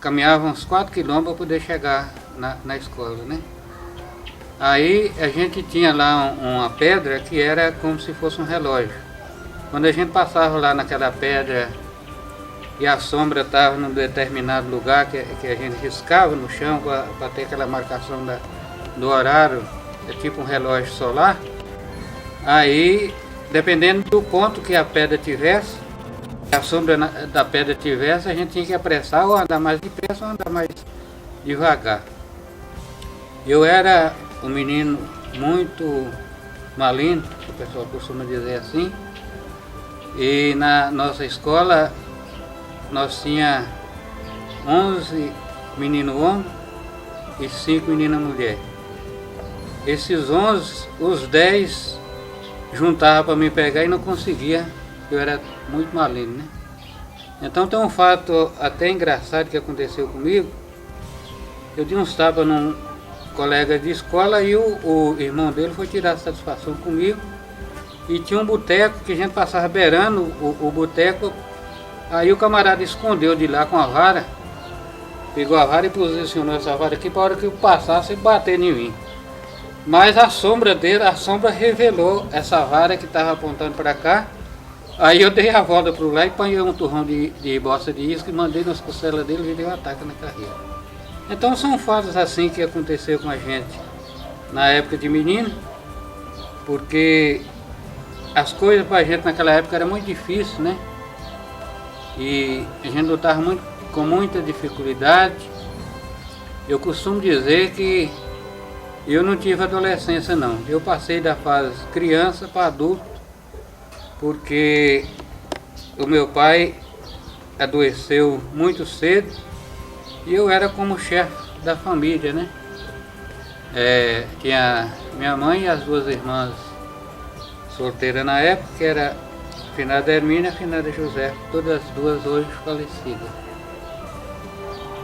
caminhava uns 4 quilômetros para poder chegar na escola, né? Aí a gente tinha lá uma pedra que era como se fosse um relógio. Quando a gente passava lá naquela pedra e a sombra estava num determinado lugar que a gente riscava no chão para ter aquela marcação do horário, é tipo um relógio solar, aí dependendo do ponto que a pedra tivesse, a sombra da pedra tivesse, a gente tinha que apressar ou andar mais depressa ou andar mais devagar. Eu era um menino muito maligno, o pessoal costuma dizer assim, e na nossa escola nós tinha 11 meninos homens e 5 meninas mulheres. Esses 11, os 10 juntavam para me pegar e não conseguia, eu era muito maligno, né? Então tem um fato até engraçado que aconteceu comigo. Eu dei uns tapas num colega de escola e o irmão dele foi tirar satisfação comigo. E tinha um boteco que a gente passava beirando o boteco. Aí o camarada escondeu de lá com a vara, pegou a vara e posicionou essa vara aqui para a hora que eu passasse bater em mim. Mas a sombra dele, a sombra revelou essa vara que estava apontando para cá. Aí eu dei a volta para lá e apanhei um turrão de bosta de isca e mandei nas costelas dele e dei um ataque na carreira. Então são fatos assim que aconteceu com a gente na época de menino, porque as coisas para a gente naquela época era muito difícil, né? E a gente lutava com muita dificuldade. Eu costumo dizer que eu não tive adolescência não, eu passei da fase criança para adulto, porque o meu pai adoeceu muito cedo e eu era como chefe da família, né? Tinha minha mãe e as duas irmãs solteiras na época, que era a finada Hermínia e a finada José, todas as duas hoje falecidas.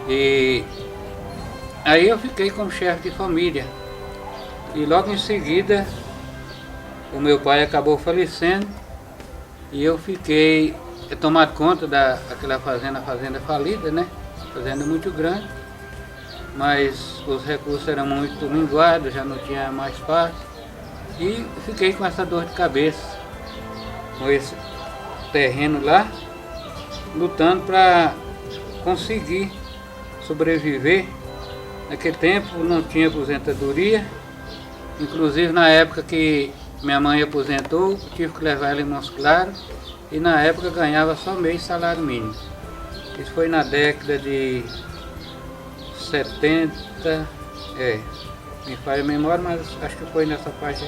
E aí eu fiquei como chefe de família. E logo em seguida o meu pai acabou falecendo e eu fiquei tomado conta daquela fazenda, fazenda falida, né? Fazenda muito grande, mas os recursos eram muito minguados, já não tinha mais espaço. E fiquei com essa dor de cabeça, com esse terreno lá, lutando para conseguir sobreviver. Naquele tempo não tinha aposentadoria, inclusive na época que minha mãe aposentou, tive que levar ela em Montes Claros e na época ganhava só meio salário mínimo. Isso foi na década de 70, me falha a memória, mas acho que foi nessa faixa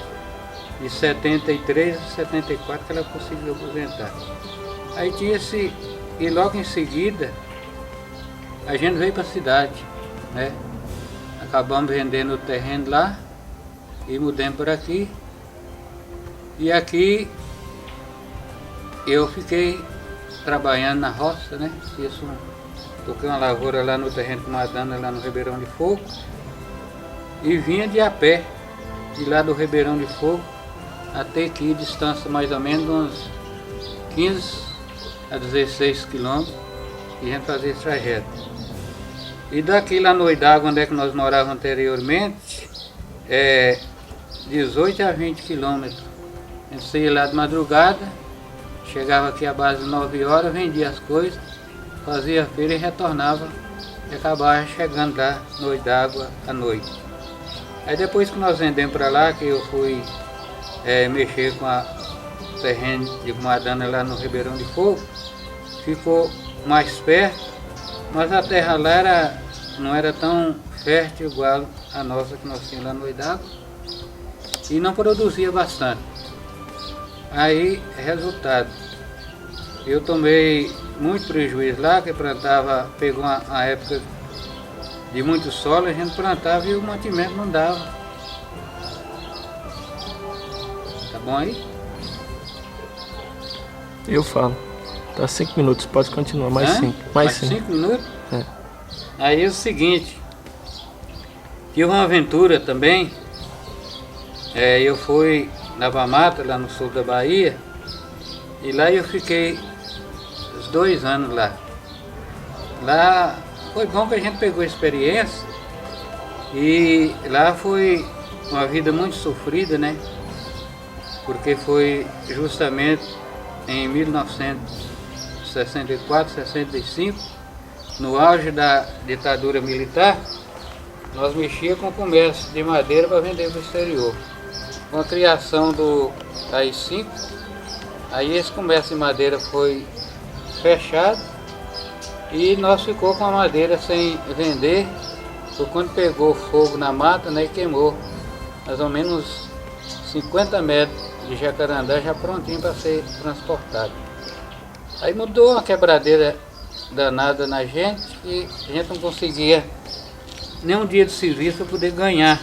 de 73 a 74 que ela conseguiu aposentar. Aí tinha-se, e logo em seguida, a gente veio para a cidade, né? Acabamos vendendo o terreno lá e mudamos por aqui. E aqui eu fiquei trabalhando na roça, né? Toquei uma lavoura lá no terreno com Madana, lá no Ribeirão de Fogo. E vinha de a pé, de lá do Ribeirão de Fogo até aqui, distância mais ou menos uns 15 a 16 quilômetros, e a gente fazia esse trajeto. E daqui lá no Oidágua, onde é que nós morávamos anteriormente, 18 a 20 quilômetros. A gente saía lá de madrugada, chegava aqui à base de 9 horas, vendia as coisas, fazia a feira e retornava e acabava chegando lá no Oidágua à noite. Aí depois que nós vendemos para lá, que eu fui mexer com a terreno de Madana lá no Ribeirão de Fogo, ficou mais perto, mas a terra lá não era tão fértil igual a nossa que nós tínhamos lá no Oidágua e não produzia bastante. Aí, resultado, eu tomei muito prejuízo lá, que plantava, pegou uma época de muito solo, a gente plantava e o mantimento não dava. Tá bom aí? Eu falo. Tá 5 minutos, pode continuar, mais 5. Mais 5 minutos? Aí é o seguinte, tive uma aventura também, eu fui na Mata, lá no sul da Bahia, e lá eu fiquei uns 2 anos lá. Lá foi bom que a gente pegou experiência e lá foi uma vida muito sofrida, né? Porque foi justamente em 1964, 65, no auge da ditadura militar, nós mexíamos com o comércio de madeira para vender para o exterior. Com a criação do AI-5, aí esse comércio de madeira foi fechado e nós ficou com a madeira sem vender, por quando pegou fogo na mata, né, e queimou mais ou menos 50 metros de jacarandá já prontinho para ser transportado. Aí mudou uma quebradeira danada na gente e a gente não conseguia nem um dia de serviço para poder ganhar.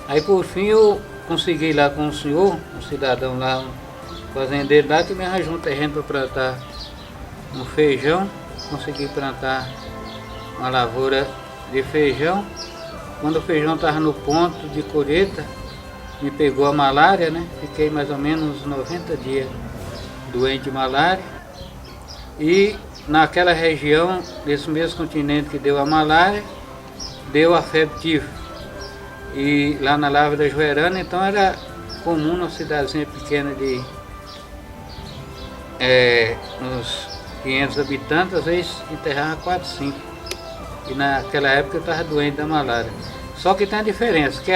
Aí por fim eu consegui lá com um senhor, um cidadão lá, um fazendeiro lá, que me arranjou um terreno para plantar um feijão. Consegui plantar uma lavoura de feijão. Quando o feijão estava no ponto de colheita, me pegou a malária, né? Fiquei mais ou menos 90 dias doente de malária. E naquela região, nesse mesmo continente que deu a malária, deu a febre tífica. E lá na Lavra da Joerana, então era comum numa cidadezinha pequena de uns 500 habitantes, às vezes enterrava 4, 5. E naquela época eu estava doente da malária. Só que tem a diferença, que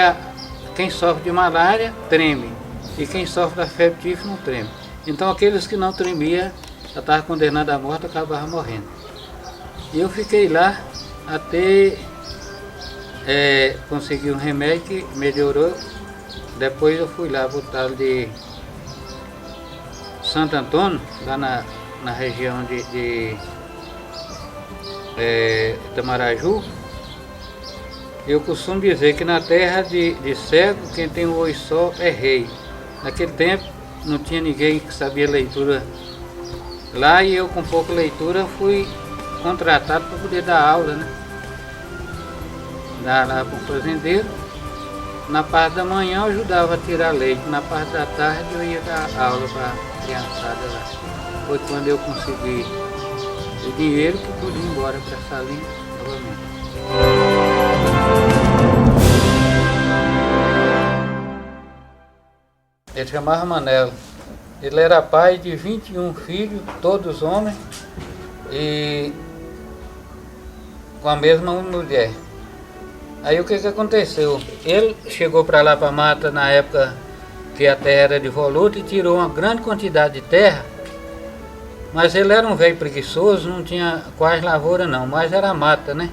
quem sofre de malária treme, e quem sofre da febre tífica não treme. Então aqueles que não tremiam, já estavam condenados à morte, acabavam morrendo. E eu fiquei lá até conseguir um remédio que melhorou. Depois eu fui lá para o tal de Santo Antônio, lá na região de Itamaraju. Eu costumo dizer que na terra de cego, quem tem o olho só é rei. Naquele tempo não tinha ninguém que sabia leitura lá, e eu com pouca leitura fui contratado para poder dar aula, né? Dar lá para o fazendeiro. Na parte da manhã eu ajudava a tirar leite, na parte da tarde eu ia dar aula para a criançada lá. Foi quando eu consegui o dinheiro que pude ir embora para Salim novamente. Ele chamava Manelo. Ele era pai de 21 filhos, todos homens, e com a mesma mulher. Aí o que aconteceu? Ele chegou para lá, para a mata, na época que a terra era de voluta, e tirou uma grande quantidade de terra, mas ele era um velho preguiçoso, não tinha quase lavoura não, mas era mata, né?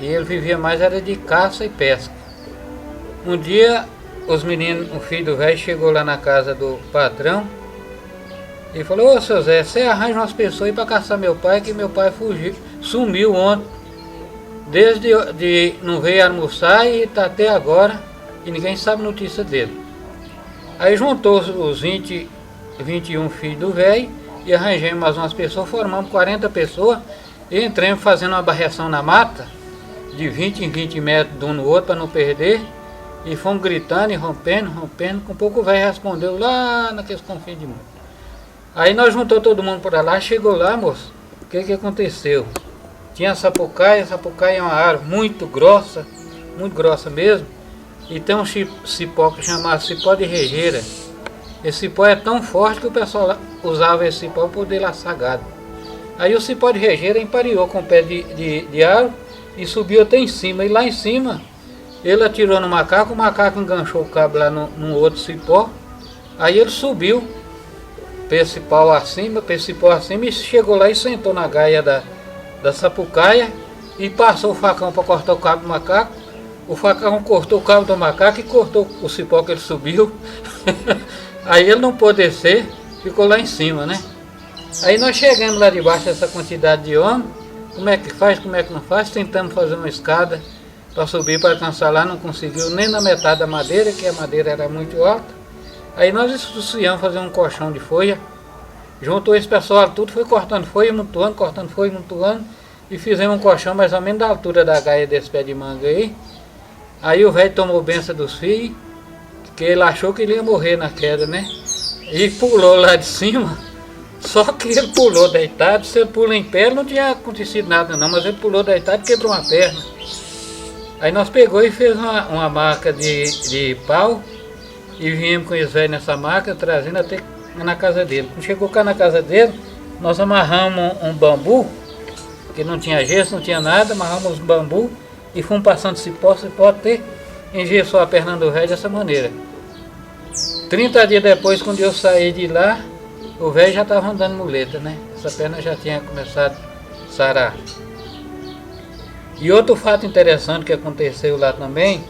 E ele vivia mais era de caça e pesca. Um dia, os meninos, o filho do velho chegou lá na casa do patrão e falou: ô seu Zé, você arranja umas pessoas aí para caçar meu pai, que meu pai fugiu, sumiu ontem. Desde não veio almoçar e está até agora e ninguém sabe notícia dele. Aí juntou os 21 filhos do velho e arranjamos mais umas pessoas, formamos 40 pessoas e entramos fazendo uma barreção na mata de 20 em 20 metros de um no outro para não perder, e fomos gritando e rompendo, com pouco o velho respondeu lá naqueles confins de mundo. Aí nós juntamos todo mundo para lá, chegou lá, moço, o que aconteceu? Tinha a sapucaia é uma árvore muito grossa mesmo, e tem um cipó que chamava cipó de rejeira. Esse cipó é tão forte que o pessoal usava esse cipó para poder laçar gado. Aí o cipó de rejeira empareou com o pé de árvore e subiu até em cima, e lá em cima ele atirou no macaco, o macaco enganchou o cabo lá num outro cipó, aí ele subiu para esse cipó acima e chegou lá e sentou na gaia da sapucaia e passou o facão para cortar o cabo do macaco. O facão cortou o cabo do macaco e cortou o cipó que ele subiu. Aí ele não pôde descer, ficou lá em cima, né? Aí nós chegamos lá debaixo dessa quantidade de homem, como é que faz, como é que não faz, tentamos fazer uma escada para subir, para alcançar lá, não conseguiu nem na metade da madeira, que a madeira era muito alta. Aí nós estuciamos fazer um colchão de folha, juntou esse pessoal tudo, foi cortando folha, amontoando, e fizemos um colchão mais ou menos da altura da gaia desse pé de manga aí. Aí o velho tomou benção dos filhos, que ele achou que ele ia morrer na queda, né? E pulou lá de cima Só que ele pulou deitado, se ele pula em pé não tinha acontecido nada não, mas ele pulou deitado e quebrou uma perna. Aí nós pegou e fez uma maca de pau e viemos com eles velhos nessa maca, trazendo até na casa dele. Quando chegou cá na casa dele, nós amarramos um bambu, que não tinha gesso, não tinha nada, amarramos um bambu e fomos passando cipó até engessou a perna do velho dessa maneira. 30 dias depois, quando eu saí de lá, o velho já estava andando muleta, né? Essa perna já tinha começado a sarar. E outro fato interessante que aconteceu lá também,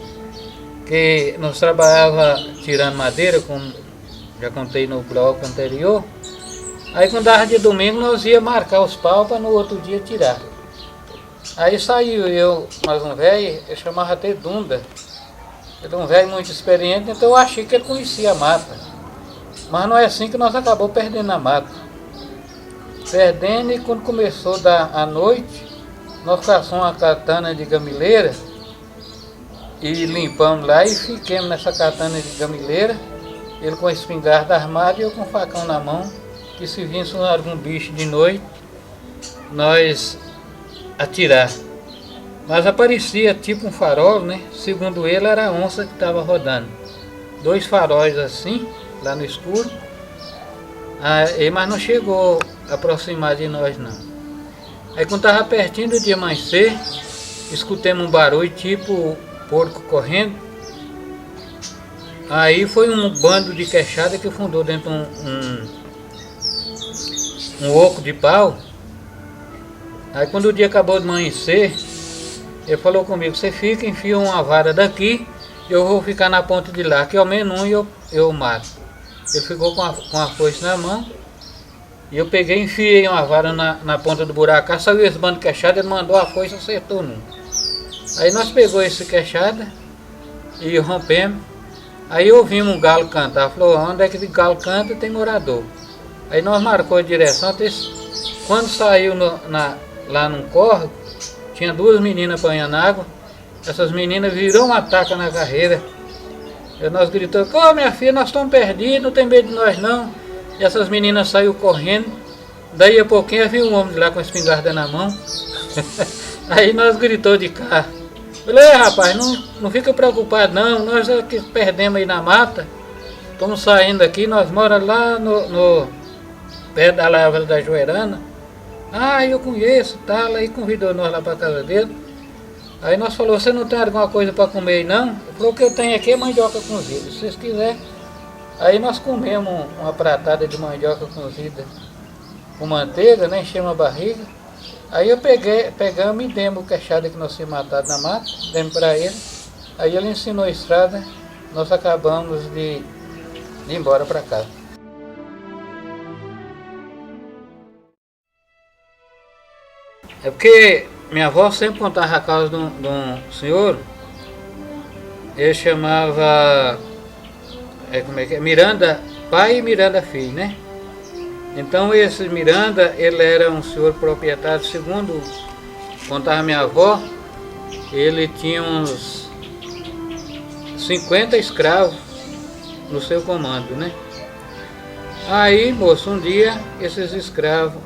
que nós trabalhávamos tirando madeira, como já contei no bloco anterior. Aí quando dava de domingo nós ia marcar os paus para no outro dia tirar. Aí saiu eu, mais um velho, eu chamava até Dunda. Ele é um velho muito experiente, então eu achei que ele conhecia a mata. Mas não é assim que nós acabamos perdendo a mata. Perdendo, e quando começou a noite, nós caçamos uma katana de gamileira e limpamos lá e fiquemos nessa katana de gamileira, ele com a espingarda armada e eu com o facão na mão, que se vinha algum bicho de noite, nós atirar. Mas aparecia tipo um farol, né? Segundo ele era a onça que estava rodando. 2 faróis assim, lá no escuro, mas não chegou a aproximar de nós não. Aí quando estava pertinho do dia amanhecer, escutemos um barulho tipo porco correndo. Aí foi um bando de queixada que fundou dentro um oco de pau. Aí quando o dia acabou de amanhecer, ele falou comigo, você fica, enfia uma vara daqui, eu vou ficar na ponta de lá, que ao menos eu mato. Ele ficou com a foice na mão, e eu peguei e enfiei uma vara na ponta do buraco, saiu esse bando de queixada, ele mandou a foice e acertou num. Aí nós pegou esse queixada e rompemos. Aí ouvimos um galo cantar, falou, onde é que o galo canta tem morador. Aí nós marcou a direção, até quando saiu lá num córrego, tinha 2 meninas apanhando água, essas meninas viram uma taca na carreira. E nós gritamos, ô minha filha, nós estamos perdidos, não tem medo de nós não. E essas meninas saíram correndo, daí a pouquinho viu um homem lá com a espingarda na mão. Aí nós gritou de cá. Falei, rapaz, não fica preocupado não, nós é que perdemos aí na mata, estamos saindo aqui, nós moramos lá no perto da Lavra da Joerana. Ah, eu conheço, tal, aí convidou nós lá para casa dele. Aí nós falou, você não tem alguma coisa para comer aí não? Ele falou, o que eu tenho aqui é mandioca cozida, se vocês quiserem. Aí nós comemos uma pratada de mandioca cozida com manteiga, né, enchemos a barriga. Aí eu pegamos e demos o queixada que nós tínhamos matado na mata, demos para ele. Aí ele ensinou a estrada, nós acabamos de ir embora para casa. É porque minha avó sempre contava a causa de um senhor, ele chamava, como é que é? Miranda pai e Miranda filho, né? Então esse Miranda, ele era um senhor proprietário, segundo contava minha avó, ele tinha uns 50 escravos no seu comando, né? Aí, moço, um dia, esses escravos,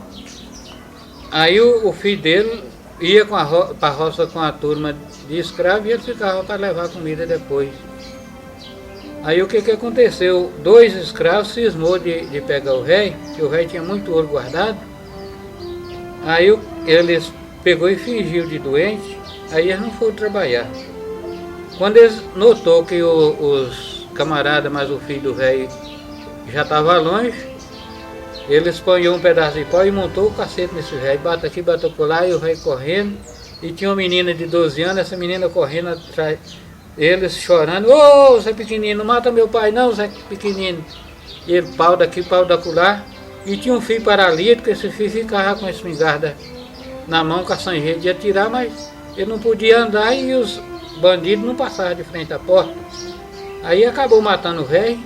aí o filho dele ia para a roça com a turma de escravos e ele ficava para levar comida depois. Aí o que aconteceu? 2 escravos cismou de pegar o rei, que o rei tinha muito ouro guardado. Aí eles pegou e fingiu de doente, aí eles não foram trabalhar. Quando eles notou que os camaradas, mais o filho do rei, já estava longe, eles espanhou um pedaço de pau e montou o cacete nesse velho, bate aqui, bate lá, e o velho correndo, e tinha uma menina de 12 anos, essa menina correndo atrás, eles chorando, ô, Zé pequenino, não mata meu pai não, Zé pequenino. E ele, pau daqui, pau da acolá, e tinha um filho paralítico, esse filho ficava com a espingarda na mão, com a sanjeira de atirar, mas ele não podia andar e os bandidos não passavam de frente à porta. Aí acabou matando o velho,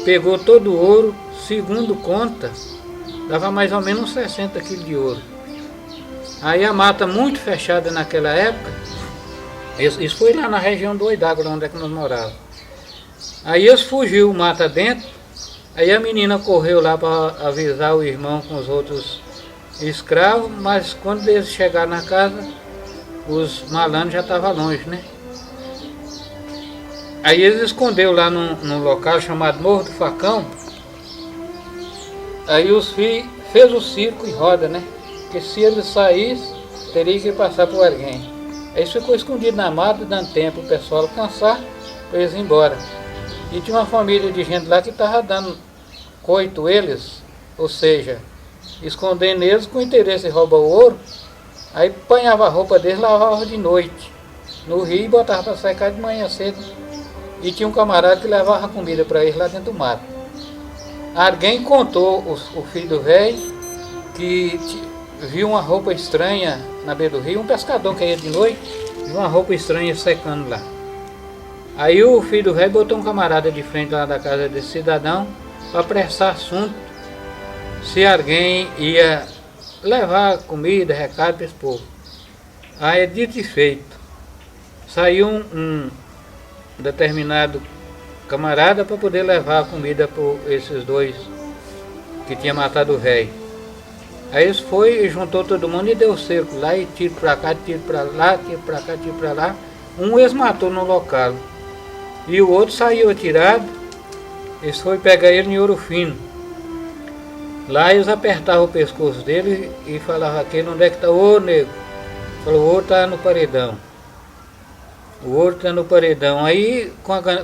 pegou todo o ouro, segundo conta, dava mais ou menos uns 60 quilos de ouro. Aí a mata muito fechada naquela época, isso foi lá na região do Oidágua, onde é que nós morávamos. Aí eles fugiu mata dentro, Aí a menina correu lá para avisar o irmão com os outros escravos, mas quando eles chegaram na casa, os malandros já estavam longe, né? Aí eles escondeu lá num local chamado Morro do Facão. Aí os filhos fez o circo em roda, né? Porque se eles saíssem, teria que passar por alguém. Aí eles ficou escondido na mata, dando tempo o pessoal alcançar, para eles ir embora. E tinha uma família de gente lá que estava dando coito eles, ou seja, escondendo eles com interesse em roubar o ouro. Aí apanhava a roupa deles, lavava de noite no rio e botava para secar de manhã cedo. E tinha um camarada que levava comida para eles lá dentro do mato. Alguém contou, o filho do velho, que viu uma roupa estranha na beira do rio, um pescador que ia de noite, viu uma roupa estranha secando lá. Aí o filho do velho botou um camarada de frente lá da casa desse cidadão para apressar assunto, se alguém ia levar comida, recado para esse povo. Aí é dito e feito. Saiu um determinado camarada para poder levar a comida para esses dois que tinha matado o velho. Aí eles foi e juntou todo mundo e deu cerco lá, e tiro para cá, tiro para lá, tiro para cá, tiro para lá. Um eles matou no local e o outro saiu atirado. Eles foi pegar ele em Ouro Fino. Lá eles apertavam o pescoço dele e falavam aquele: onde é que está o ouro, nego? Falou: o ouro está no paredão. O ouro está no paredão. Aí,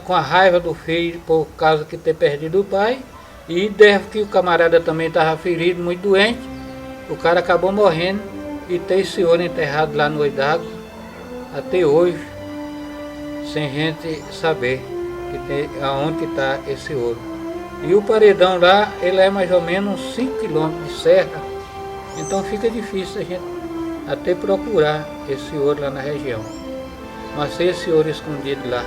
com a raiva do filho, por causa de ter perdido o pai, e deve que o camarada também estava ferido, muito doente, o cara acabou morrendo e tem esse ouro enterrado lá no Olho d'Água, até hoje, sem gente saber aonde está esse ouro. E o paredão lá, ele é mais ou menos uns 5 quilômetros de serra, então fica difícil a gente até procurar esse ouro lá na região. Mas tem esse ouro escondido lá.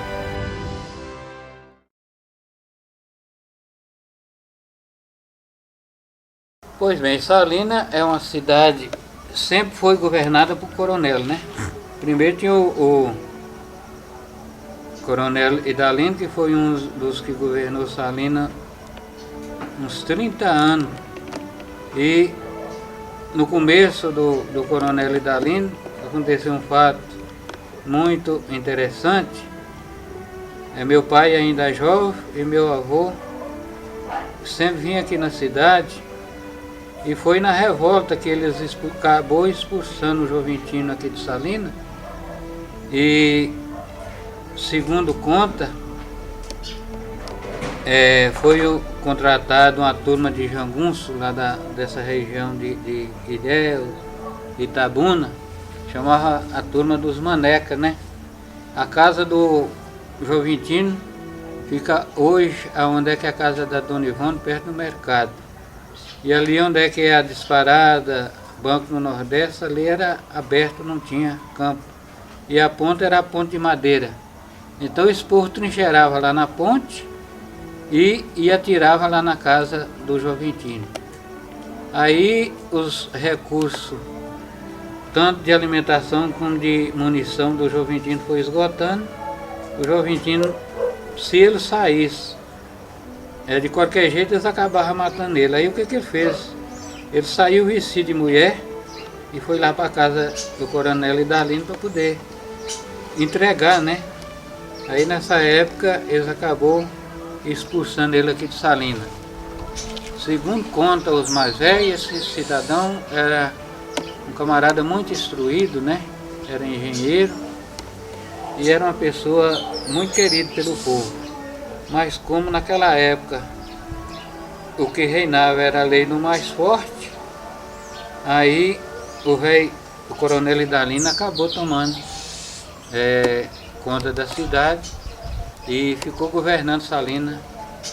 Pois bem, Salina é uma cidade, sempre foi governada por coronel, né? Primeiro tinha o coronel Idalino, que foi um dos que governou Salina uns 30 anos. E no começo do coronel Idalino aconteceu um fato muito interessante. Meu pai ainda é jovem e meu avô sempre vinha aqui na cidade, e foi na revolta que eles acabou expulsando o Joventino aqui de Salina. E segundo conta, foi contratado uma turma de jagunço lá dessa região de Ilhéus, Itabuna, chamava a turma dos Maneca, né? A casa do Joventino fica hoje onde é que é a casa da Dona Ivone, perto do mercado. E ali onde é que é a Disparada, Banco do Nordeste, ali era aberto, não tinha campo. E a ponte era a ponte de madeira. Então esse povo trincheirava lá na ponte e atirava lá na casa do Joventino. Aí os recursos, tanto de alimentação como de munição do Joventino, foi esgotando. O Joventino, se ele saísse, de qualquer jeito eles acabavam matando ele. Aí o que ele fez? Ele saiu vestido de mulher e foi lá para a casa do coronel Idalino para poder entregar, né? Aí nessa época eles acabou expulsando ele aqui de Salina. Segundo conta os mais velhos, esse cidadão era um camarada muito instruído, né? Era engenheiro e era uma pessoa muito querida pelo povo. Mas como naquela época o que reinava era a lei do mais forte, aí o coronel Idalino acabou tomando conta da cidade e ficou governando Salina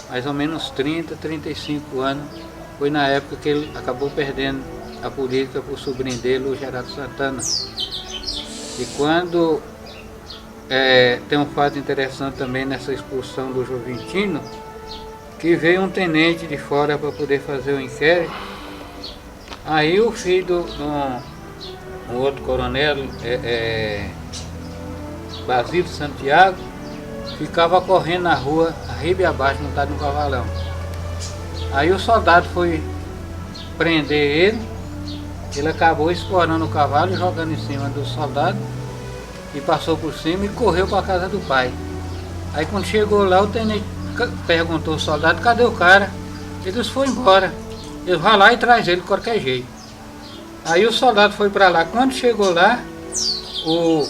mais ou menos 30, 35 anos. Foi na época que ele acabou perdendo a política para o sobrinho dele, o Geraldo Santana. E quando tem um fato interessante também nessa expulsão do Joventino, que veio um tenente de fora para poder fazer o inquérito. Aí o filho do outro coronel, Basílio Santiago, ficava correndo na rua, arriba e abaixo, montado no cavalão. Aí o soldado foi prender ele acabou esporando o cavalo, jogando em cima do soldado, e passou por cima e correu para a casa do pai. Aí quando chegou lá, o tenente perguntou ao soldado, cadê o cara? Eles foram embora. Ele vai lá e traz ele de qualquer jeito. Aí o soldado foi para lá. Quando chegou lá, o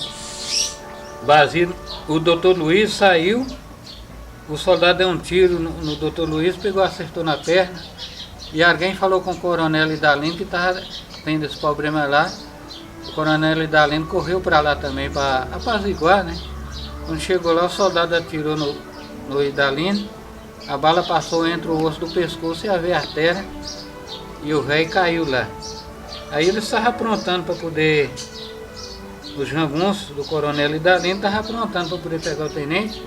Basílio, o doutor Luiz saiu, o soldado deu um tiro no doutor Luiz, pegou, acertou na perna, e alguém falou com o coronel Idalino que estava tendo esse problema lá. O coronel Idalino correu para lá também para apaziguar, né? Quando chegou lá, o soldado atirou no Idalino, a bala passou entre o osso do pescoço e a artéria, e o velho caiu lá. Aí ele estava aprontando para poder, os jagunços do coronel Idalino estavam aprontando para poder pegar o tenente,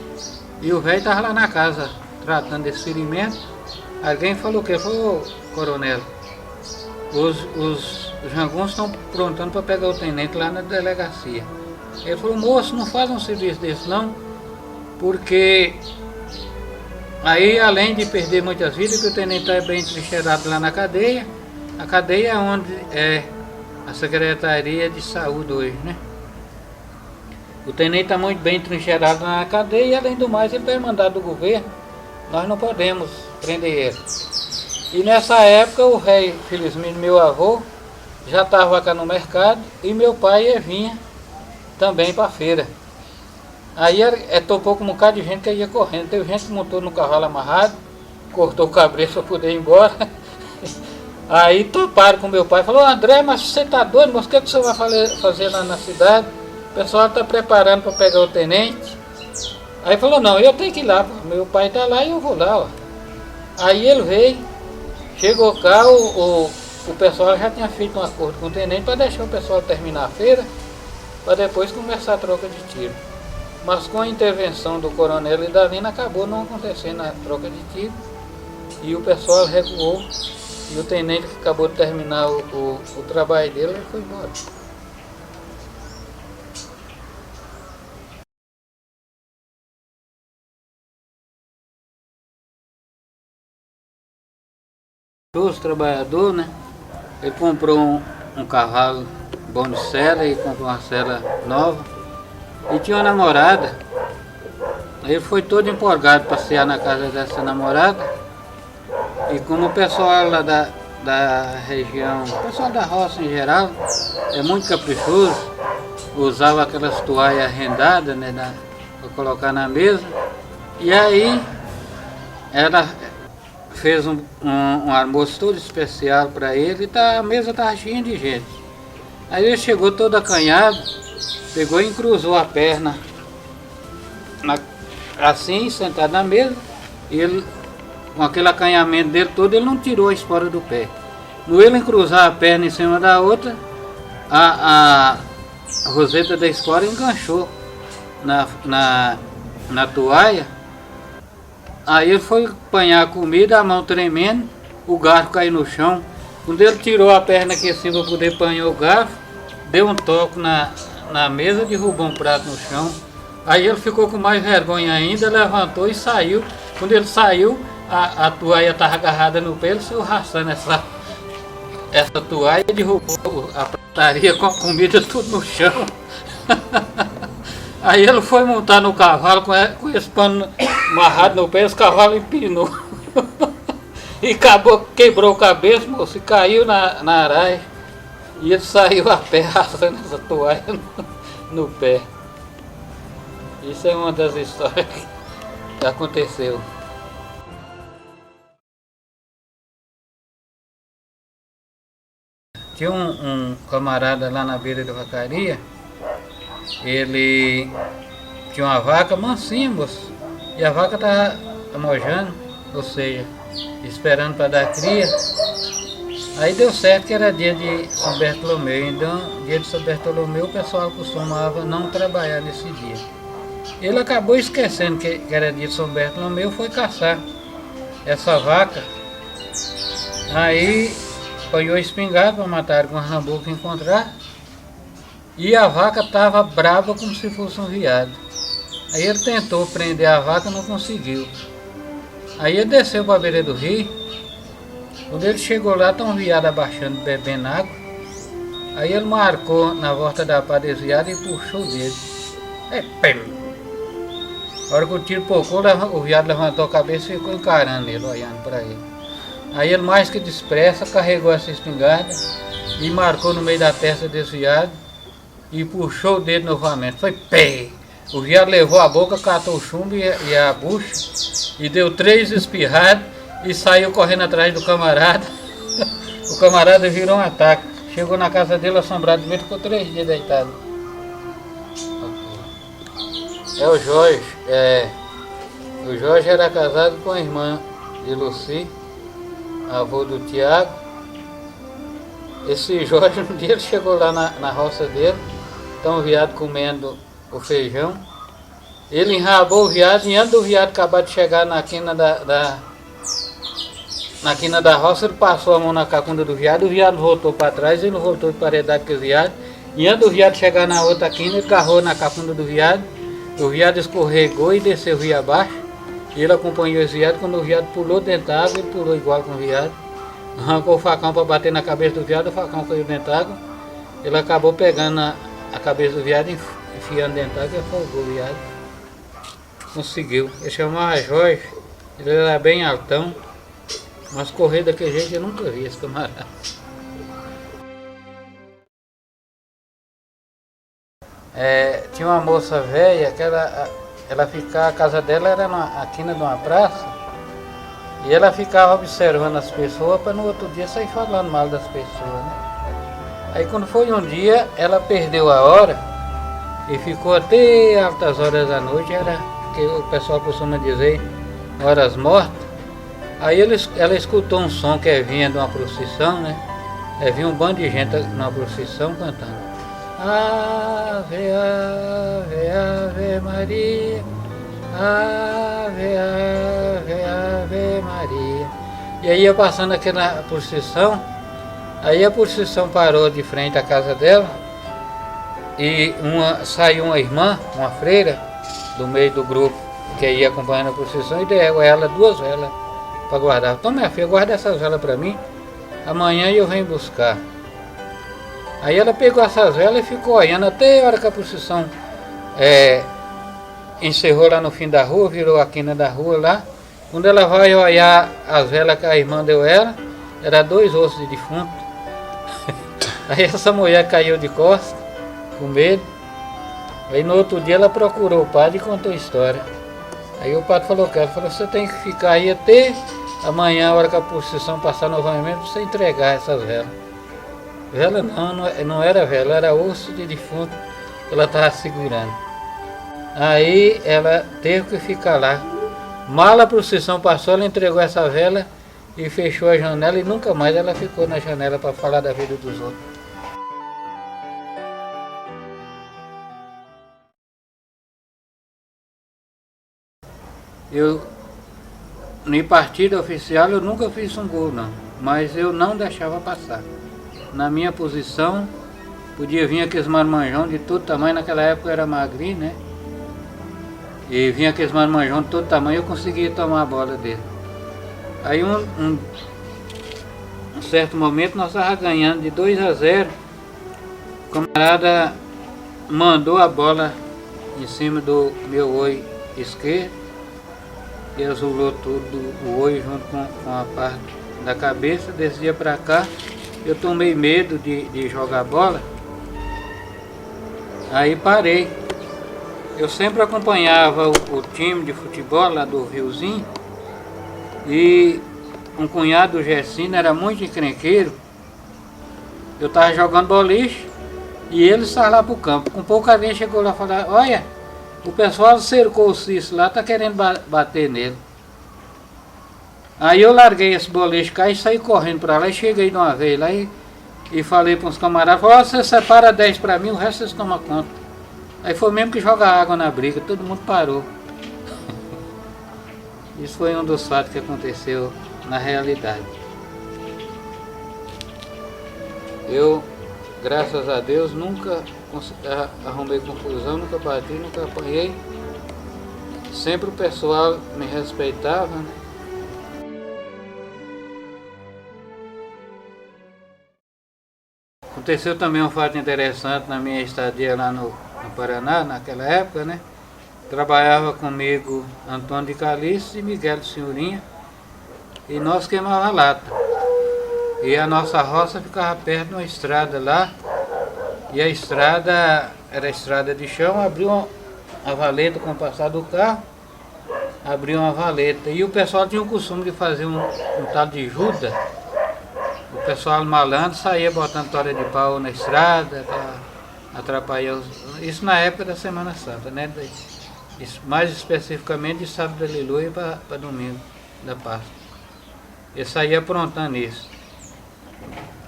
e o velho estava lá na casa tratando desse ferimento. Alguém falou o quê? Falou, coronel, os jagunços estão aprontando para pegar o tenente lá na delegacia. Ele falou, moço, não faz um serviço desse não, porque aí além de perder muitas vidas, que o tenente está bem trincheirado lá na cadeia, a cadeia é onde é a Secretaria de Saúde hoje, né? O tenente está muito bem trincheirado na cadeia e além do mais ele tem mandado do governo, nós não podemos prender ele. E nessa época o velho, felizmente meu avô, já estava cá no mercado e meu pai vinha também para a feira. Aí topou com um bocado de gente que ia correndo. Teve gente que montou no cavalo amarrado, cortou o cabresto para poder ir embora. Aí toparam com meu pai, falou, André, mas você está doido, mas o que você vai fazer lá na cidade? O pessoal está preparando para pegar o tenente. Aí falou, não, eu tenho que ir lá, meu pai está lá e eu vou lá. Ó. Aí ele veio, chegou cá, o pessoal já tinha feito um acordo com o tenente para deixar o pessoal terminar a feira, para depois começar a troca de tiro. Mas com a intervenção do coronel Idalino acabou não acontecendo a troca de tiro e o pessoal recuou e o tenente que acabou de terminar o trabalho dele foi embora. Os trabalhadores, né? Ele comprou um cavalo bom de sela e comprou uma sela nova e tinha uma namorada. Ele foi todo empolgado passear na casa dessa namorada e como o pessoal lá da região, o pessoal da roça em geral, é muito caprichoso, usava aquelas toalhas rendadas, né, para colocar na mesa, e aí ela fez um almoço todo especial para ele e a mesa estava cheia de gente. Aí ele chegou todo acanhado, pegou e encruzou a perna assim, sentado na mesa, e ele, com aquele acanhamento dele todo, ele não tirou a espora do pé. No ele encruzar a perna em cima da outra, a roseta da espora enganchou na toalha. Aí ele foi apanhar a comida, a mão tremendo, o garfo caiu no chão. Quando ele tirou a perna aqui assim para poder apanhar o garfo, deu um toque na mesa, derrubou um prato no chão. Aí ele ficou com mais vergonha ainda, levantou e saiu. Quando ele saiu, a toalha estava agarrada no pé, ele saiu raçando essa toalha e derrubou a prataria com a comida tudo no chão. Aí ele foi montar no cavalo com esse pano amarrado no pé, esse cavalo empinou. E quebrou a cabeça, moço, e caiu na araia. E ele saiu a pé arrastando essa toalha no pé. Isso é uma das histórias que aconteceu. Tinha um camarada lá na beira da vacaria, ele tinha uma vaca mansinha, moço, e a vaca estava amojando, ou seja, esperando para dar cria. Aí deu certo que era dia de São Bartolomeu, então dia de São Bartolomeu o pessoal costumava não trabalhar nesse dia. Ele acabou esquecendo que era dia de São Bartolomeu, foi caçar essa vaca. Aí apanhou espingarda para matar com um rambo que encontrar. E a vaca estava brava como se fosse um veado. Aí ele tentou prender a vaca, não conseguiu. Aí ele desceu para a beira do rio Quando ele chegou lá, tá um viado abaixando, bebendo água. Aí ele marcou na volta da pá desse viado e puxou o dedo. Pem! A hora que o tiro pocou, o viado levantou a cabeça e ficou encarando ele, olhando para ele. Aí ele, mais que depressa, carregou essa espingarda e marcou no meio da testa desse viado e puxou o dedo novamente. Foi pé! O viado levou a boca, catou o chumbo e a bucha e deu 3 espirradas e saiu correndo atrás do camarada. O camarada virou um ataque. Chegou na casa dele assombrado, mesmo ficou 3 dias deitado. É o Jorge. O Jorge era casado com a irmã de Luci, avô do Tiago. Esse Jorge, um dia ele chegou lá na roça dele, então o viado comendo o feijão. Ele enrabou o viado e antes do viado acabar de chegar na quina na quina da roça, ele passou a mão na cacunda do viado, o viado voltou para trás, ele voltou de paredade com o viado. E antes do viado chegar na outra quina, ele agarrou na cacunda do viado, o viado escorregou e desceu rio abaixo. E ele acompanhou esse viado, quando o viado pulou dentro da água, ele pulou igual com o viado. Arrancou o facão para bater na cabeça do viado, o facão caiu dentro da água. Ele acabou pegando a cabeça do viado, enfiando dentro da água e afogou o viado. Conseguiu. Ele chamava Jorge, ele era bem altão, mas correr daquele jeito eu nunca vi esse camarada. Tinha uma moça velha que ela ficava, a casa dela era na quina de uma praça, e ela ficava observando as pessoas para no outro dia sair falando mal das pessoas, né? Aí quando foi um dia, ela perdeu a hora e ficou até altas horas da noite, era que o pessoal costuma dizer horas mortas. Aí ela escutou um som que vinha de uma procissão, né? Vinha um bando de gente numa procissão cantando Ave, Ave, Ave Maria, Ave, Ave, Ave Maria. E aí ia passando aquela procissão, aí a procissão parou de frente à casa dela e saiu uma irmã, uma freira, do meio do grupo que ia acompanhando a procissão e deu a ela 2 velas para guardar. Então, minha filha, guarda essas velas para mim, amanhã eu venho buscar. Aí ela pegou essas velas e ficou olhando até a hora que a procissão encerrou lá no fim da rua, virou a quina da rua lá. Quando ela vai olhar as velas que a irmã deu ela, era 2 ossos de defunto. Aí essa mulher caiu de costas, com medo. Aí no outro dia ela procurou o padre e contou a história. Aí o padre falou que você tem que ficar aí até amanhã, a hora que a procissão passar novamente, para você entregar essas velas. Vela não era vela, era osso de defunto que ela estava segurando. Aí ela teve que ficar lá. Mal a procissão passou, ela entregou essa vela e fechou a janela e nunca mais ela ficou na janela para falar da vida dos outros. Em partida oficial eu nunca fiz um gol não, mas eu não deixava passar. Na minha posição, podia vir aqueles marmanjão de todo tamanho, naquela época eu era magrinho, né? E vinha aqueles marmanjão de todo tamanho, eu conseguia tomar a bola dele. Aí um certo momento nós estávamos ganhando de 2-0, o camarada mandou a bola em cima do meu olho esquerdo e azulou tudo o olho junto com a parte da cabeça, descia para cá. Eu tomei medo de jogar bola, aí parei. Eu sempre acompanhava o time de futebol lá do Riozinho e um cunhado do Gessino era muito encrenqueiro. Eu estava jogando boliche e ele estava lá para o campo. Com pouca gente chegou lá e falou, olha, o pessoal cercou o Cício lá, está querendo bater nele. Aí eu larguei esse boliche cá e saí correndo para lá e cheguei de uma vez lá e falei para uns camaradas, você separa 10 para mim, o resto vocês tomam conta. Aí foi mesmo que joga água na briga, todo mundo parou. Isso foi um dos fatos que aconteceu na realidade. Eu, graças a Deus, nunca arrumei confusão, nunca bati, nunca apanhei. Sempre o pessoal me respeitava, né? Aconteceu também um fato interessante na minha estadia lá no Paraná, naquela época, né? Trabalhava comigo Antônio de Calixto e Miguel de Senhorinha, e nós queimava lata. E a nossa roça ficava perto de uma estrada lá, e a estrada era estrada de chão, abriu a valeta com o passar do carro, abriu uma valeta. E o pessoal tinha o costume de fazer um tal de juda. O pessoal malandro saía botando tora de pau na estrada para atrapalhar isso na época da Semana Santa, né? Mais especificamente de sábado de aleluia para domingo da Páscoa. Eles saíam aprontando isso.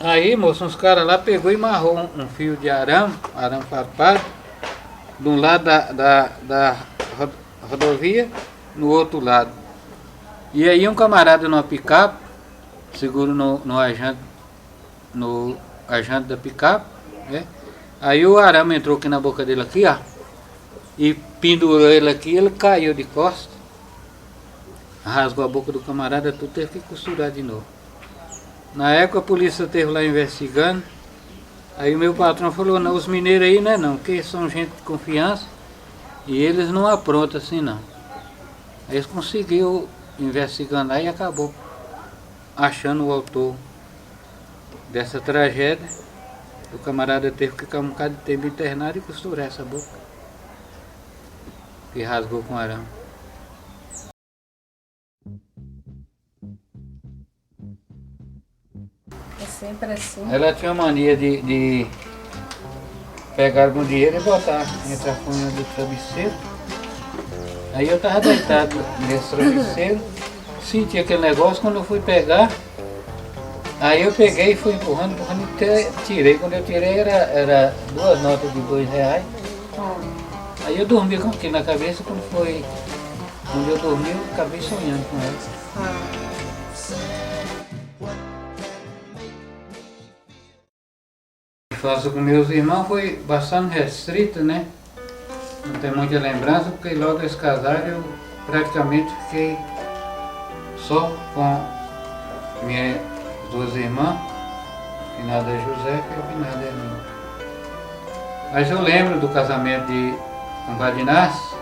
Aí, moço, uns caras lá pegou e amarrou um fio de arame farpado, de um lado da rodovia, no outro lado. E aí um camarada numa picape, seguro no ajante da picape, né? Aí o arame entrou aqui na boca dele aqui, ó, e pendurou ele aqui, ele caiu de costas, rasgou a boca do camarada, tudo, teve que costurar de novo. Na época a polícia esteve lá investigando, aí o meu patrão falou, não, os mineiros aí não, porque são gente de confiança e eles não aprontam assim não. Aí eles conseguiram investigando lá e acabou achando o autor dessa tragédia. O camarada teve que ficar um bocado de tempo internado e costurar essa boca, que rasgou com arame. É sempre assim. Ela tinha mania de pegar algum dinheiro e botar entre a cunha do travesseiro. Aí eu estava deitado nesse travesseiro, senti aquele negócio, quando eu fui pegar, aí eu peguei e fui empurrando e tirei. Quando eu tirei era 2 notas de R$2. Aí eu dormi com aquilo na cabeça, quando eu dormi eu acabei sonhando com ela. A infância com meus irmãos foi bastante restrita, né? Não tem muita lembrança, porque logo eles casaram eu praticamente fiquei só com minhas 2 irmãs, finada é José e a finada é minha. Mas eu lembro do casamento de compadre Inácio.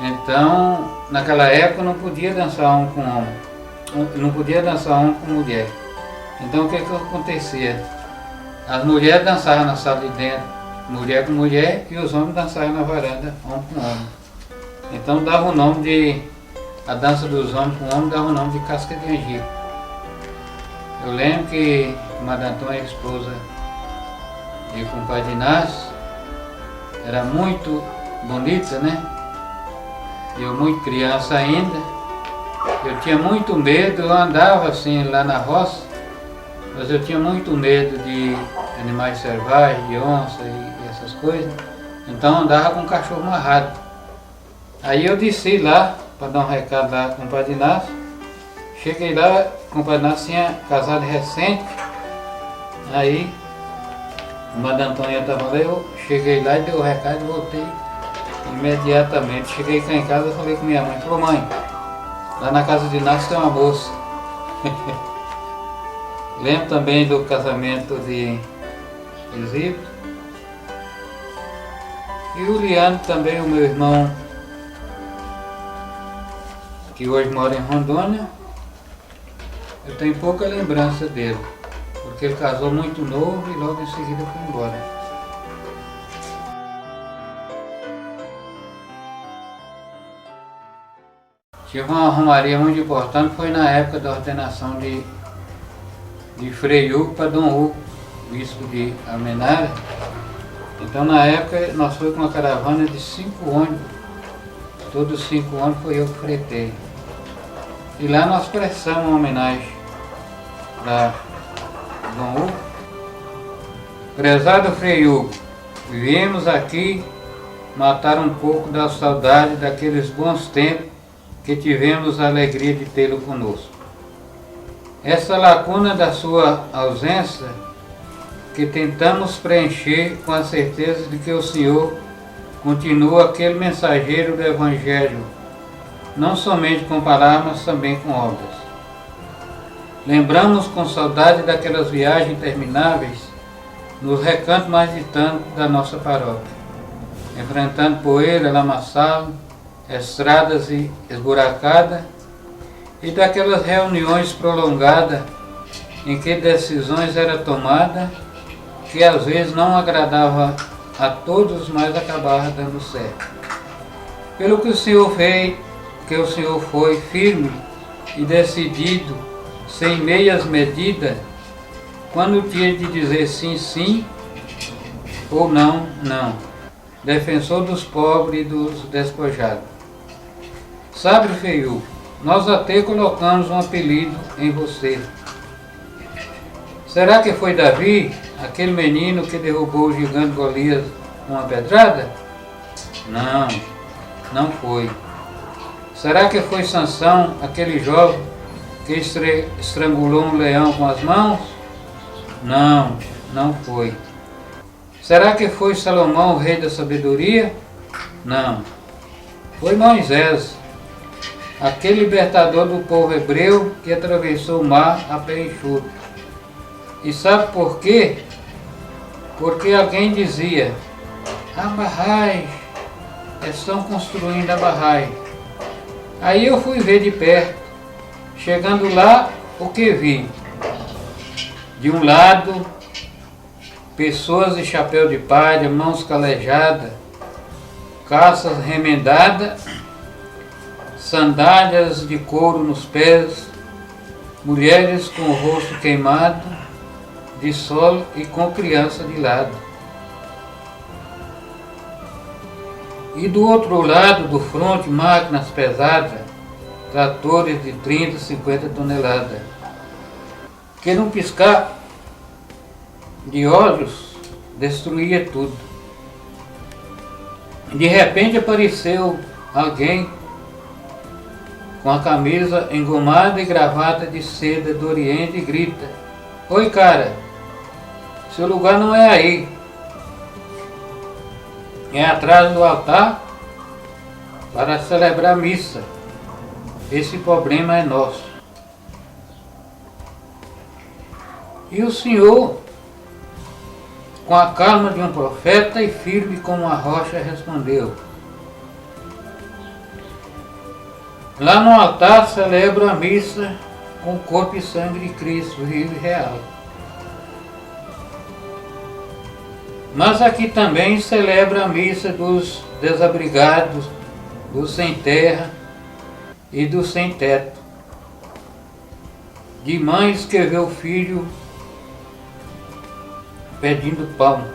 Então, naquela época não podia dançar homem com homem, não podia dançar homem com mulher. Então o que acontecia? As mulheres dançavam na sala de dentro, mulher com mulher, e os homens dançavam na varanda, homem com homem. Então dava o nome a dança dos homens com homem dava o nome de casca de angico. Eu lembro que Madame Antônia, a esposa de compadre Inácio, era muito bonita, né? Eu muito criança ainda, eu tinha muito medo, eu andava assim lá na roça, mas eu tinha muito medo de animais selvagens, de onça e essas coisas, então eu andava com o cachorro amarrado. Aí eu desci lá para dar um recado lá com o compadre Inácio, cheguei lá, o compadre Inácio tinha casado recente, aí o Madame Antônia estava lá, eu cheguei lá e dei o recado e voltei imediatamente. Cheguei cá em casa e falei com minha mãe, falou, mãe, lá na casa de Inácio tem uma moça. Lembro também do casamento de Isílio. E o Liano também, o meu irmão, que hoje mora em Rondônia, eu tenho pouca lembrança dele, porque ele casou muito novo e logo em seguida foi embora. Tive uma romaria muito importante, foi na época da ordenação de Frei Hugo para Dom Hugo, bispo de Almenara. Então na época nós fomos com uma caravana de 5 ônibus, todos os 5 ônibus foi eu que fretei. E lá nós prestamos uma homenagem para Dom Hugo. Prezado Frei Hugo, viemos aqui matar um pouco da saudade daqueles bons tempos que tivemos a alegria de tê-lo conosco. Essa lacuna da sua ausência que tentamos preencher com a certeza de que o Senhor continua aquele mensageiro do Evangelho, não somente com palavras, mas também com obras. Lembramos com saudade daquelas viagens intermináveis nos recantos mais distantes da nossa paróquia, enfrentando poeira, lamaçal, estradas esburacadas e daquelas reuniões prolongadas em que decisões eram tomadas que às vezes não agradava a todos, mas acabava dando certo. Pelo que o Senhor fez, que o Senhor foi firme e decidido, sem meias medidas, quando tinha de dizer sim, sim, ou não, não. Defensor dos pobres e dos despojados. Sabe, Feio, nós até colocamos um apelido em você. Será que foi Davi, aquele menino que derrubou o gigante Golias com uma pedrada? Não, não foi. Será que foi Sansão, aquele jovem que estrangulou um leão com as mãos? Não, não foi. Será que foi Salomão, o rei da sabedoria? Não. Foi Moisés, aquele libertador do povo hebreu que atravessou o mar a pé enxuto. E sabe por quê? Porque alguém dizia: a barragem, estão construindo a barragem. Aí eu fui ver de perto. Chegando lá, o que vi? De um lado, pessoas de chapéu de palha, mãos calejadas, calças remendadas, sandálias de couro nos pés, mulheres com o rosto queimado de sol e com criança de lado. E do outro lado do fronte, máquinas pesadas, tratores de 30, 50 toneladas, que num piscar de olhos destruía tudo. De repente apareceu alguém com a camisa engomada e gravata de seda do Oriente e grita: oi, cara, seu lugar não é aí, é atrás do altar para celebrar missa. Esse problema é nosso. E o Senhor, com a calma de um profeta e firme como uma rocha, respondeu: lá no altar celebro a missa com o corpo e sangue de Cristo, vivo e real. Mas aqui também celebra a missa dos desabrigados, dos sem terra e dos sem teto, de mães que vê o filho pedindo pão,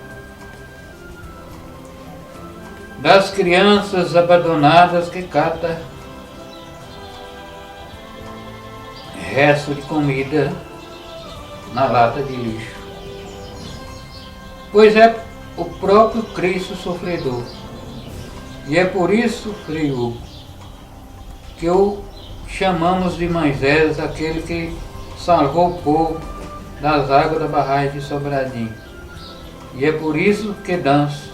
das crianças abandonadas que cata resto de comida na lata de lixo. Pois é o próprio Cristo sofredor. E é por isso, Frei Hugo, que o chamamos de Moisés, aquele que salvou o povo das águas da barragem de Sobradinho. E é por isso que danço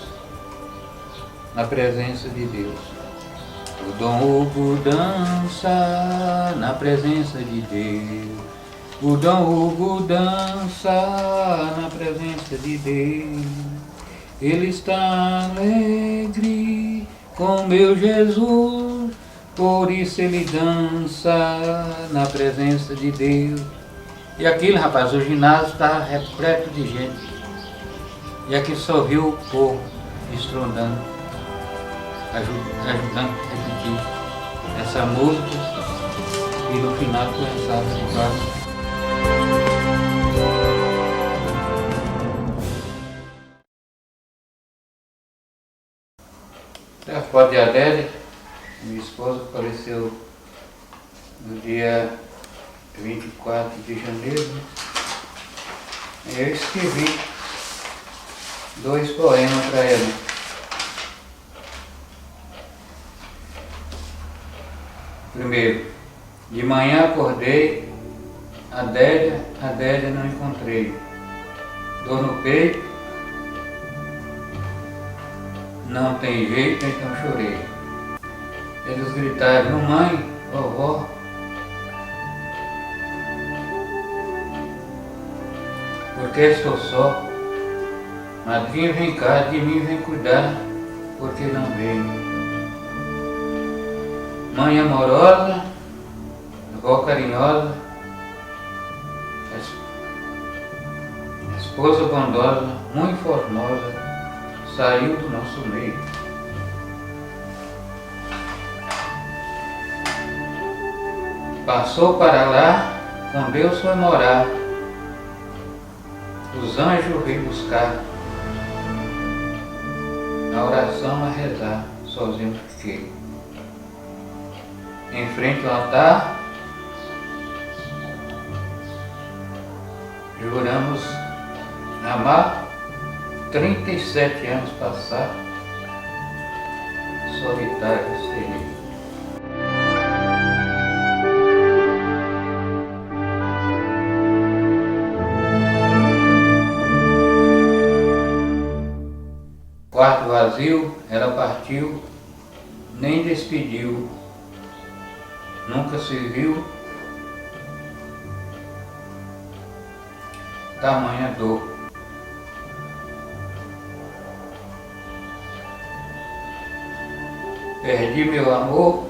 na presença de Deus. O Dom Hugo dança na presença de Deus. O Dom Hugo dança na presença de Deus. Ele está alegre com meu Jesus, por isso ele dança na presença de Deus. E aquilo, rapaz, o ginásio está repleto de gente. E aqui só viu o povo estrondando, ajudando a repetir essa música e no final começava a cantar. A foto de Adélia, minha esposa, faleceu no dia 24 de janeiro. Eu escrevi 2 poemas para ela. Primeiro, de manhã acordei, Adélia não encontrei. Dor no peito, não tem jeito, então chorei. Eles gritaram: mamãe, vovó. Porque estou só, Madrinha, vem cá, de mim vem cuidar, porque não veio. Mãe amorosa, avó carinhosa, esposa bondosa, muito formosa, saiu do nosso meio. Passou para lá, com Deus foi morar, os anjos vêm buscar, na oração a rezar, sozinho fiquei. Em frente ao altar, juramos amar, 37 anos passar, solitário serei. Quarto vazio, ela partiu, nem despediu, nunca se viu, tamanha dor. Perdi meu amor,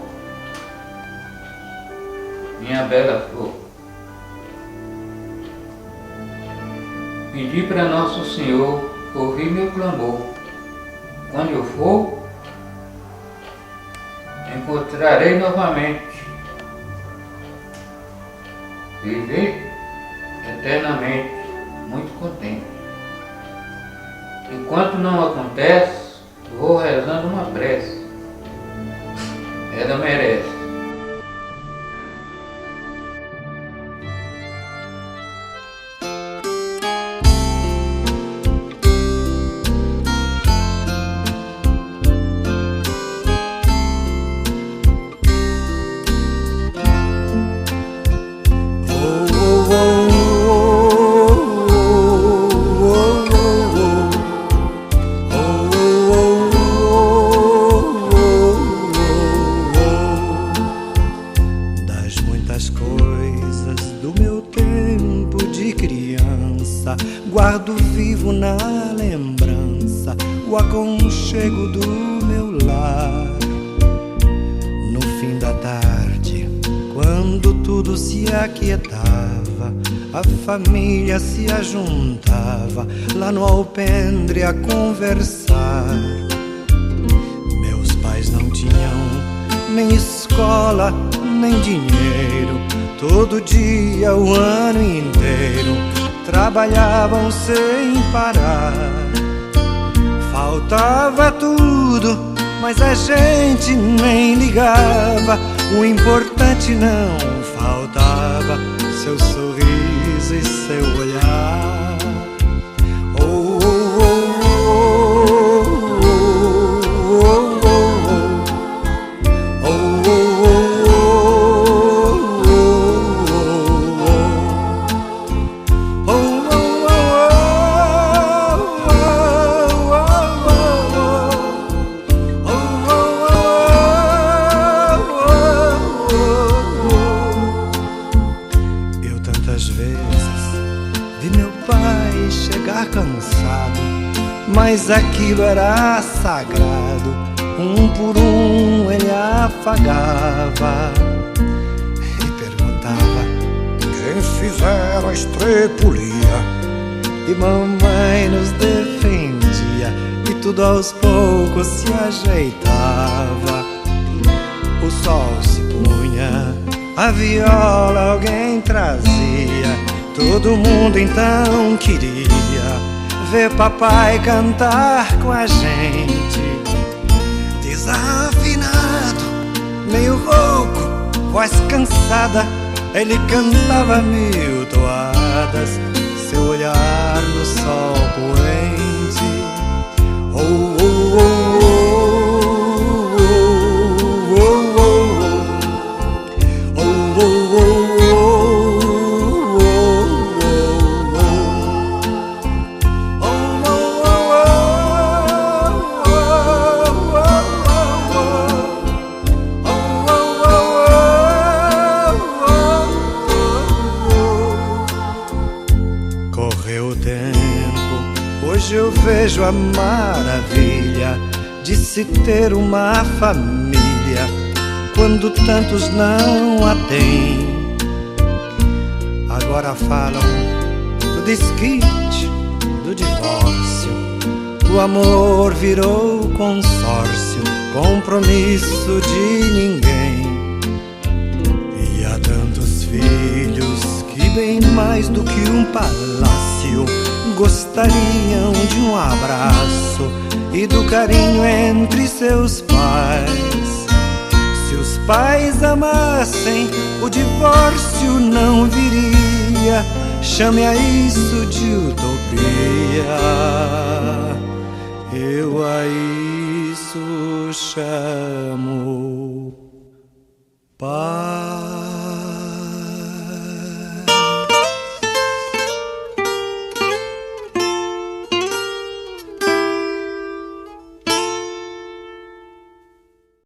minha bela flor. Pedi para Nosso Senhor ouvir meu clamor. Quando eu for, encontrarei novamente, viver eternamente, muito contente. Enquanto não acontece, vou rezando uma prece. Ela merece. Guardo vivo na lembrança o aconchego do meu lar. No fim da tarde, quando tudo se aquietava, a família se ajuntava lá no alpendre a conversar. Meus pais não tinham nem escola, nem dinheiro. Todo dia, o ano inteiro, trabalhavam sem parar. Faltava tudo, mas a gente nem ligava. O importante não faltava, seu sorriso e seu olhar. Oh, oh, oh, oh, oh, oh, oh. Mas aquilo era sagrado, um por um ele afagava e perguntava quem fizera a estrepulia. E mamãe nos defendia e tudo aos poucos se ajeitava. O sol se punha, a viola alguém trazia. Todo mundo então queria ver papai cantar com a gente. Desafinado, meio rouco, voz cansada, ele cantava 1000 toadas, seu olhar no sol poente. Oh, oh, oh, vejo a maravilha de se ter uma família quando tantos não a têm. Agora falam do desquite, do divórcio. O amor virou consórcio, compromisso de ninguém. E há tantos filhos que bem mais do que um palácio gostariam de um abraço e do carinho entre seus pais. Se os pais amassem, o divórcio não viria. Chame a isso de utopia. Eu a isso chamo paz.